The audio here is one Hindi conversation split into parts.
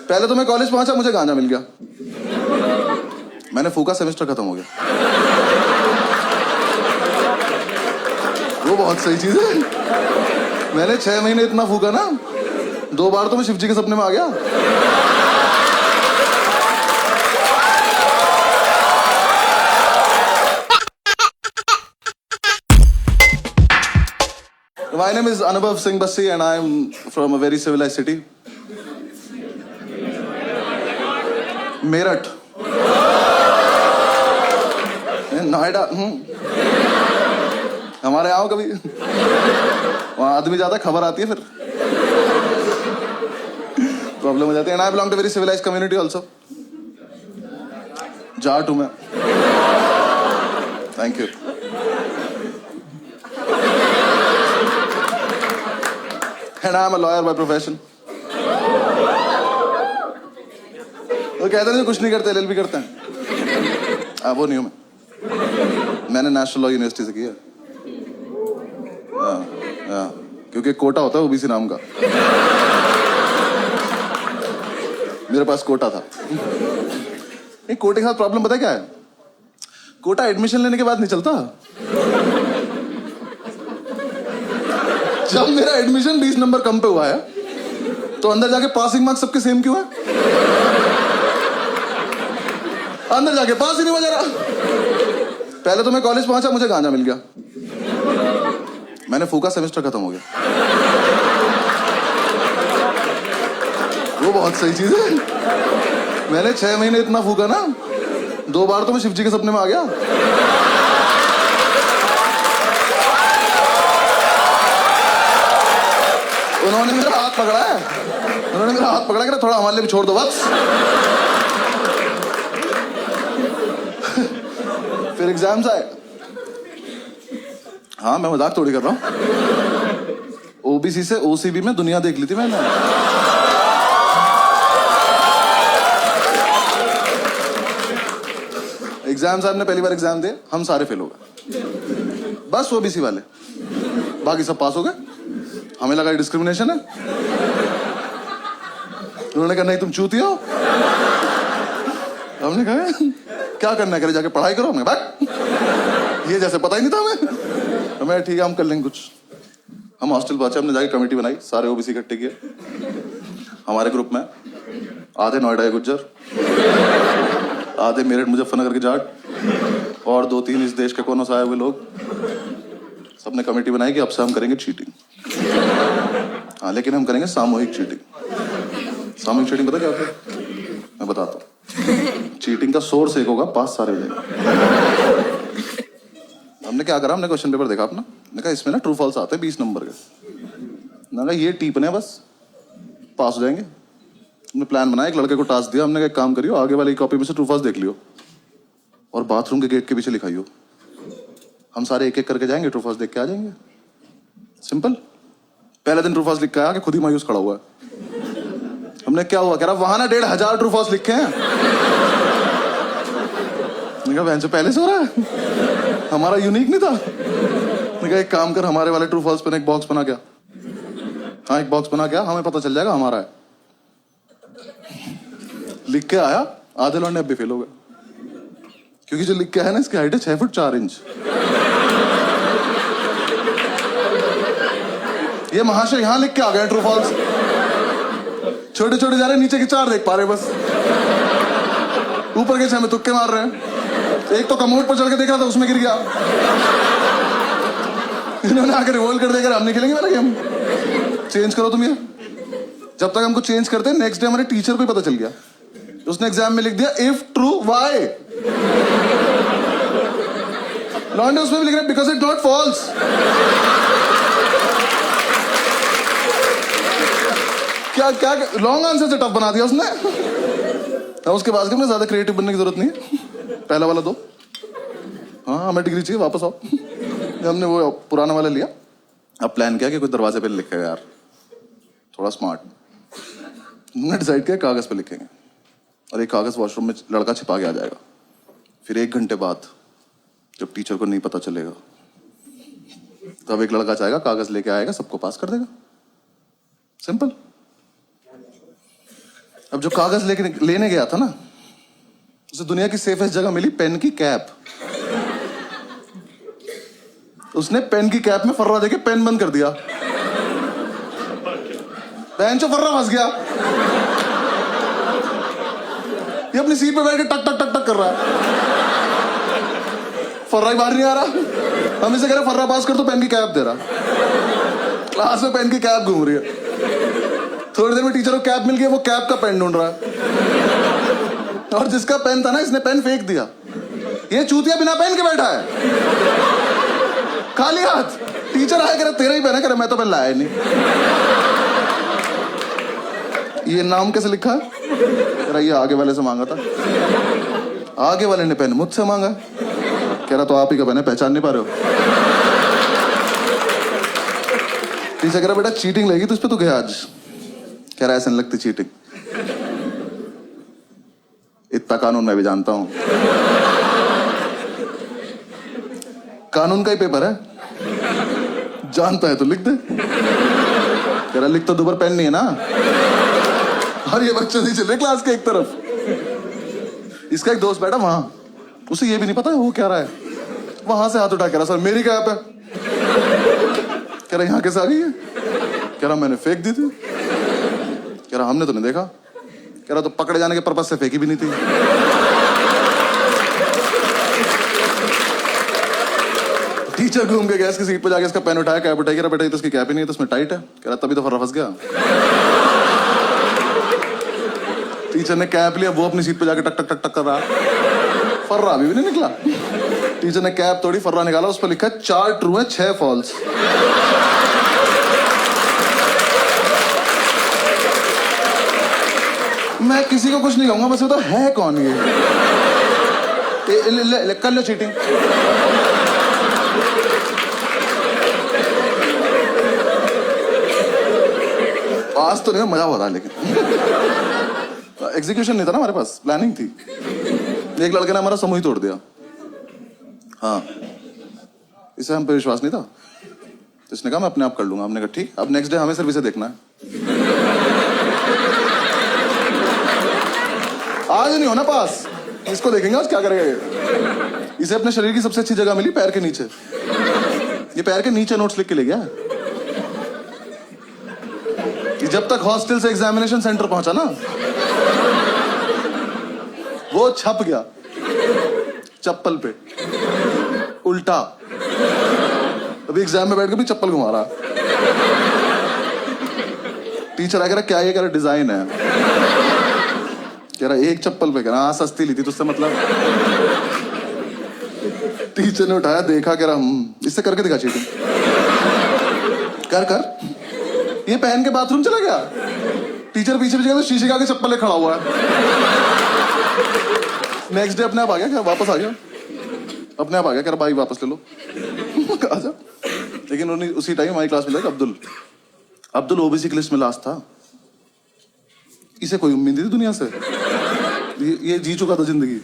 पहले तो मैं कॉलेज पहुंचा, मुझे गांजा मिल गया, मैंने फूका, सेमेस्टर खत्म हो गया। वो बहुत सही चीज है। मैंने 6 महीने इतना फूका ना, 2 बार तो मैं शिवजी के सपने में आ गया। My name is Anubhav Singh Bassi and I am from a very civilized city. Meerut, Noida. हमारे आओ कभी, वहां आदमी ज्यादा, खबर आती है फिर प्रॉब्लम हो जाती है। And I belong to very civilized community also. Jat हूं मैं। Thank you. And I am a lawyer by profession. वो कहते हैं कुछ नहीं करते, LLB करते हैं। वो नहीं हूं मैंने नेशनल लॉ यूनिवर्सिटी से किया। क्योंकि कोटा होता है ओबीसी नाम का, मेरे पास कोटा था। नहीं, कोटे के साथ प्रॉब्लम पता क्या है? कोटा एडमिशन लेने के बाद नहीं चलता। जब मेरा एडमिशन 20 नंबर कम पे हुआ है, तो अंदर जाके पासिंग मार्क्स सबके सेम क्यों है? अंदर जाके पास ही नहीं हो जा रहा। पहले तो मैं कॉलेज पहुंचा, मुझे गांजा मिल गया, मैंने फूका, सेमेस्टर खत्म हो गया। वो बहुत सही चीज है। मैंने 6 महीने इतना फूका ना, 2 बार तो मैं शिवजी के सपने में आ गया। उन्होंने मेरा हाथ पकड़ा है, उन्होंने मेरा हाथ पकड़ा कि थोड़ा हमारे लिए भी छोड़ दो बस। फिर एग्जाम्स आए। हाँ, मैं मजाक थोड़ी कर रहा हूँ। ओबीसी से ओसीबी में दुनिया देख ली थी मैंने। एग्जाम साहब ने पहली बार एग्जाम दिए, हम सारे फेल हो गए, बस ओबीसी वाले, बाकी सब पास हो गए। हमें लगा डिस्क्रिमिनेशन है। उन्होंने कहा नहीं तुम चूती हो। हमने कहा क्या करना है, करे जाके पढ़ाई करो। हमने कहा ये जैसे पता ही नहीं था हमें। ठीक है, हम कर लेंगे कुछ। हम हॉस्टल पहुंचे, हमने जाके कमेटी बनाई, सारे ओबीसी इकट्ठे किए। हमारे ग्रुप में आधे नोएडा के गुज्जर, आधे मेरठ मुजफ्फरनगर के जाट, और 2-3 इस देश के कोनों से आए हुए लोग। सबने कमेटी बनाई कि अब से हम करेंगे चीटिंग। हाँ, लेकिन हम करेंगे सामूहिक चीटिंग। सामूहिक चीटिंग पता क्या होता है? मैं बताता हूँ। चीटिंग का सोर्स एक होगा, पास सारे हो जाएंगे। हमने क्या करा, हमने क्वेश्चन पेपर देखा अपना, मैंने कहा इसमें ना ट्रू फॉल्स आते हैं 20 नंबर के। मैंने कहा ये टीपने बस, पास हो जाएंगे। हमने प्लान बनाया, एक लड़के को टास्क दिया, हमने कहा एक काम करियो, आगे वाली कॉपी में से ट्रू फॉल्स देख लियो और बाथरूम के गेट के पीछे लिखाइयो। हम सारे एक एक करके जाएंगे, ट्रू फॉल्स देख के आ जाएंगे। सिंपल। पहले दिन ट्रू फॉल्स लिख के आया कि खुद ही मायूस खड़ा हुआ है। हमने क्या हुआ, कह रहा वहां ना 1500 ट्रू फॉल्स लिखे हैं। बहन से पहले से हो रहा है, हमारा यूनिक नहीं था। मैं कहा एक काम कर, हमारे वाले ट्रू फॉल्स पे एक बॉक्स बना गया। हाँ, एक बॉक्स बना गया, हमें पता चल जाएगा हमारा है। लिख के आया, आधे लौंडे अब भी फेल हो गए, क्योंकि जो लिख के आया ना, इसकी हाइट है 6 फुट 4 इंच। ये महाशय यहां लिख के आ गए ट्रू फॉल्स। छोटे छोटे जा रहे, नीचे के 4 देख पा रहे बस, ऊपर के 6 में तुक्के मार रहे हैं। एक तो कमोड पर चढ़ के देख रहा था, उसमें गिर गया। इन्होंने आकर रिवोल्ट कर देकर हम नहीं खेलेंगे वाला गेम, चेंज करो तुम ये। जब तक हमको चेंज करते, नेक्स्ट डे हमारे टीचर को ही पता चल गया। उसने एग्जाम में लिख दिया इफ ट्रू वाई, लॉन्डे उसमें भी लिख रहे बिकॉज इट नॉट फॉल्स। क्या क्या लॉन्ग आंसर से टफ बना दिया उसने। उसके बाद में ज्यादा क्रिएटिव बनने की जरूरत नहीं है, पहला वाला दो। हाँ, हमें डिग्री चाहिए, वापस आओ। हमने वो पुराना वाला लिया। अब प्लान किया कि कोई दरवाजे पे लिखेगा यार, थोड़ा स्मार्ट। हमने डिसाइड किया कागज पे लिखेंगे, और एक कागज वॉशरूम में लड़का छिपा के आ जाएगा। फिर 1 घंटे बाद जब टीचर को नहीं पता चलेगा, तब एक लड़का चाहेगा, कागज लेके आएगा, सबको पास कर देगा। सिंपल। अब जो कागज लेने गया था ना, उसे दुनिया की सेफेस्ट जगह मिली पेन की कैप। उसने पेन की कैप में फर्रा देके पेन बंद कर दिया। पेन से फर्रा फंस गया। ये अपनी सीट पे बैठ के टक टक टक टक कर रहा है, फर्रा ही बाहर नहीं आ रहा। हम इसे कह रहे फर्रा पास कर, तो पेन की कैप दे रहा। क्लास में पेन की कैप घूम रही है। थोड़ी देर में टीचर को कैप मिल गई, वो कैप का पेन ढूंढ रहा है, और जिसका पेन था ना, इसने पेन फेंक दिया। ये चूतिया बिना पेन के बैठा है, खाली हाथ। टीचर आया, कह रहा तेरा ही पेन है, कह रहा मैं तो पेन लाया नहीं। ये नाम कैसे लिखा है? कह रहा ये आगे वाले से मांगा था। आगे वाले ने पेन मुझसे मांगा। कह रहा तो आप ही का पेन है, पहचान नहीं पा रहे हो। टीचर कह रहा बेटा चीटिंग लगी तो उस पर तू गया आज। कह रहा ऐसे नहीं लगती चीटिंग, इतना कानून मैं भी जानता हूं। कानून का ही पेपर है, जानता है तो लिख दे। कह रहा लिख तो दोबारा पेन नहीं है ना। और ये बच्चे नहीं चल रहे क्लास के एक तरफ। इसका एक दोस्त बैठा वहां, उसे ये भी नहीं पता वो क्या रहा है। वहां से हाथ उठा, कह रहा सर मेरी कैप है। कह रहा यहां कैसे आ गई है? कह रहा मैंने फेंक दी थी। कह रहा हमने तो नहीं देखा। कह रहा तो पकड़े जाने के पर्पज से फेंकी भी नहीं थी। टीचर घूम के गया इसकी सीट पे जाके, इसका पेन उठाया, कैप उठाई। कह रहा बेटा ये तो इसकी कैप ही नहीं है, तो इसमें टाइट है। कह रहा तभी तो फर्रा फंस गया। टीचर ने कैप लिया, वो अपनी सीट पे जाके टक टक टक टक कर रहा, फर्रा अभी भी नहीं निकला। टीचर ने कैप तोड़ी, फर्रा निकाला, उस पर लिखा 4 ट्रू है 6 फॉल्स। मैं किसी को कुछ नहीं कहूंगा, बस बताओ है कौन ये? कर लो चीटिंग। पास तो नहीं, मजा हो रहा, लेकिन एग्जीक्यूशन नहीं था ना हमारे पास, प्लानिंग थी। एक लड़के ने हमारा समूह ही तोड़ दिया। हाँ, इसे हम पे विश्वास नहीं था, तो इसने कहा मैं अपने आप कर लूंगा। हमने कहा ठीक। अब नेक्स्ट डे हमें सिर्फ इसे देखना है। आज नहीं होना पास, इसको देखेंगे आज क्या करेगा ये। इसे अपने शरीर की सबसे अच्छी जगह मिली, पैर के नीचे। ये पैर के नीचे नोट्स लिख के ले गया। जब तक हॉस्टल से एग्जामिनेशन सेंटर पहुंचा ना, वो छप गया चप्पल पे उल्टा। अभी एग्जाम में बैठ के भी चप्पल घुमा रहा। टीचर आ कह रहा क्या ये? कह रहा डिजाइन है। कह रहा एक चप्पल पे। कह रहा हाँ सस्ती ली थी तुझसे मतलब। टीचर ने उठाया, देखा, कह रहा इससे करके दिखा चीटिंग। कर कर। ये पहन के बाथरूम चला गया। टीचर पीछे पीछे तो शीशे के आगे चप्पल खड़ा हुआ है। नेक्स्ट डे अपने आप आ गया, क्या वापस आ गया, अपने आप आ गया। कह रहा भाई वापस ले लो। आजा। लेकिन उसी टाइम हमारी क्लास में लगा अब्दुल ओबीसी की लिस्ट में लास्ट था। इसे कोई उम्मीद थी दुनिया से? ये जी चुका था जिंदगी,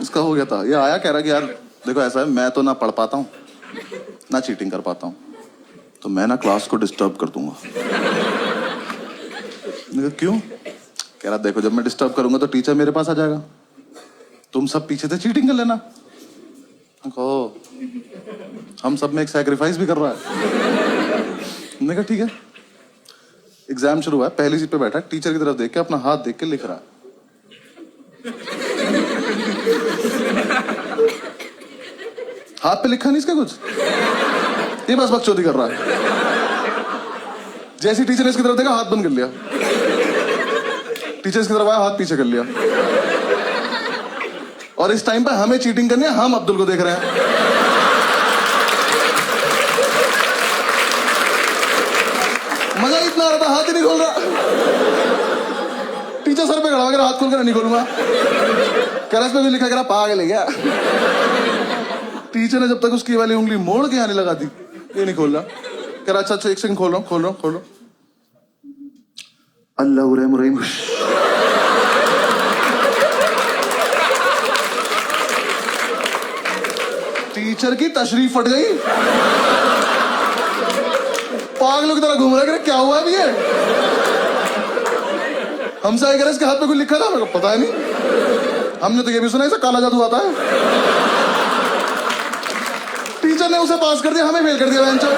इसका हो गया था। ये आया, कह रहा कि यार देखो ऐसा है, मैं तो ना पढ़ पाता हूँ ना चीटिंग कर पाता हूँ, तो मैं ना क्लास को डिस्टर्ब कर दूंगा। क्यों? कह रहा देखो जब मैं डिस्टर्ब करूंगा तो टीचर मेरे पास आ जाएगा, तुम सब पीछे से चीटिंग कर लेना। हम सब में एक सैक्रिफाइस भी कर रहा है। मैंने कहा ठीक है। एग्जाम शुरू हुआ, पहली सीट पे बैठा, टीचर की तरफ देख के अपना हाथ देख के लिख रहा। हाथ पे लिखा नहीं इसका कुछ, ये बस बकचोदी कर रहा है। जैसे टीचर ने इसकी तरफ देखा, हाथ बंद कर लिया। टीचर इसकी तरफ आया, हाथ पीछे कर लिया। और इस टाइम पे हमें चीटिंग करनी है, हम अब्दुल को देख रहे हैं। मजा इतना आ रहा था, हाथ ही नहीं खोल रहा। टीचर सर पे खड़ा हो गया, हाथ खोल कर नहीं खोलूंगा। करस पे भी लिखा, करा पागल है क्या? टीचर ने जब तक उसकी वाली उंगली मोड़ के आने लगा दी, ये नहीं खोल रहा। कह रहा अच्छा एक सेकंड, खोल रहा हूं। अल्लाह रहीम। टीचर की तशरीफ फट गई। पागलों की तरह घूम रहा है, क्या हुआ अभी ये? हमसे आगे कह रहे इसके हाथ पे कुछ लिखा था, मेरे को पता ही नहीं। हमने तो ये भी सुना इसे काला जादू आता है। टीचर ने उसे पास कर दिया, हमें फेल कर दिया बेंचर।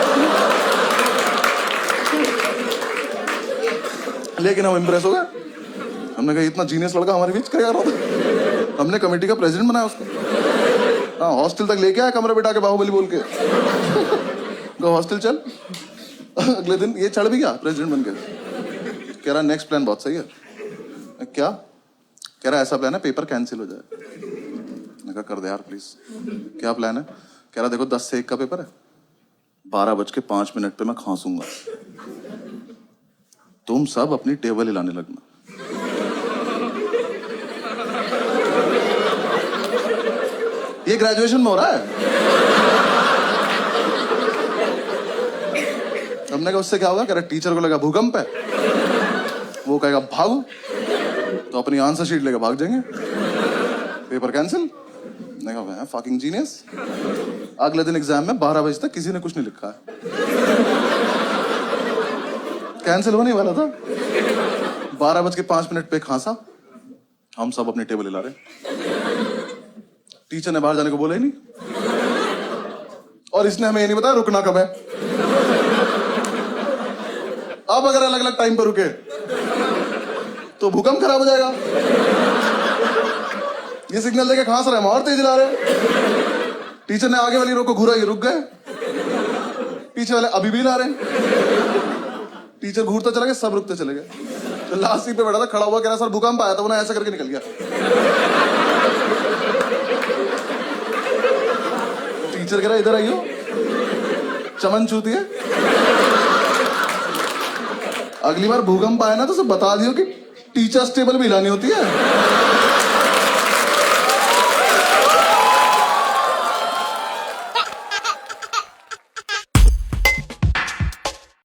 लेकिन हम इंप्रेस हो गए। हमने कहा इतना जीनियस लड़का हमारे बीच क्या कर रहा था। हमने कमेटी का प्रेसिडेंट बनाया उसको। हाँ, हॉस्टल तक लेके आया कमरे बिठा के बाहुबली बोल के। गो हॉस्टल चल। अगले दिन ये चढ़ भी गया प्रेसिडेंट बन के। कह रहा नेक्स्ट प्लान बहुत सही है। क्या? कह रहा ऐसा प्लान है पेपर कैंसिल हो जाए। मैंने कहा कर दे यार प्लीज। क्या प्लान है? कह रहा देखो 10 से 1 का पेपर है, 12:05 पे मैं खांसूंगा, तुम सब अपनी टेबल हिलाने लगना। ये ग्रेजुएशन में हो रहा है। हमने कहा उससे क्या होगा? कह रहा टीचर को लगा भूकंप है, वो कहेगा भागो, तो अपनी आंसर शीट लेकर भाग जाएंगे, पेपर कैंसिल। मैंने कहा फकिंग जीनियस। अगले दिन एग्जाम में 12 बजे तक किसी ने कुछ नहीं लिखा है। कैंसिल होने वाला था, 12:05 पे खांसा, हम सब अपनी टेबल हिला रहे। टीचर ने बाहर जाने को बोला ही नहीं, और इसने हमें ये नहीं बताया रुकना कब है। अब अगर अलग अलग टाइम पर रुके तो भूकंप खराब हो जाएगा। ये सिग्नल देके खांस रहे, हम और तेज हिला रहे। टीचर ने आगे वाली रो को घूरा, ये रुक गए, पीछे वाले अभी भी हिला रहे। टीचर घूरता चला गया, सब रुकते चले गए। तो लास्ट सीट पे बैठा था, खड़ा हुआ, कह रहा सर भूकंप आया था, वो ऐसा करके निकल गया। टीचर कह रहा इधर आइयो, चमन छूती है। अगली बार भूकंप आए ना तो सब बता दियो कि टीचर्स टेबल भी हिलानी होती है।